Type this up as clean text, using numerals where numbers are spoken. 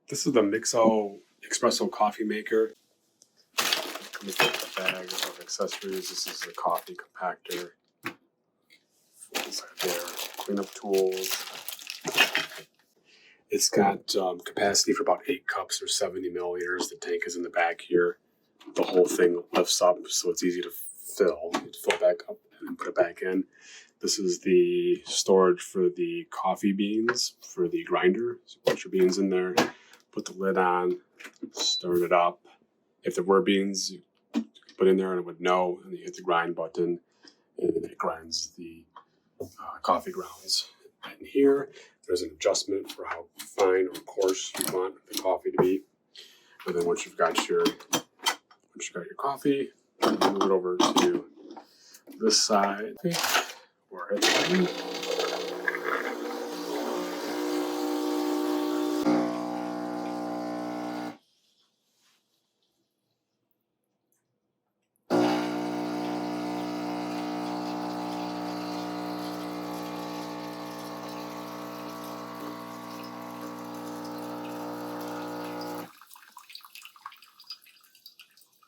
This is the Mixo Espresso coffee maker. Comes with a bag of accessories. This is a coffee compactor. Inside there, cleanup tools. It's got capacity for about 8 cups or 70 milliliters. The tank is in the back here. The whole thing lifts up, so it's easy to fill. You fill back up and then put it back in. This is the storage for the coffee beans for the grinder. So put your beans in there, put the lid on, stir it up. If there were beans, you put in there and it would know, and you hit the grind button, and it grinds the coffee grounds. And here, there's an adjustment for how fine or coarse you want the coffee to be. And then once you've got your coffee, move it over to this side, or it's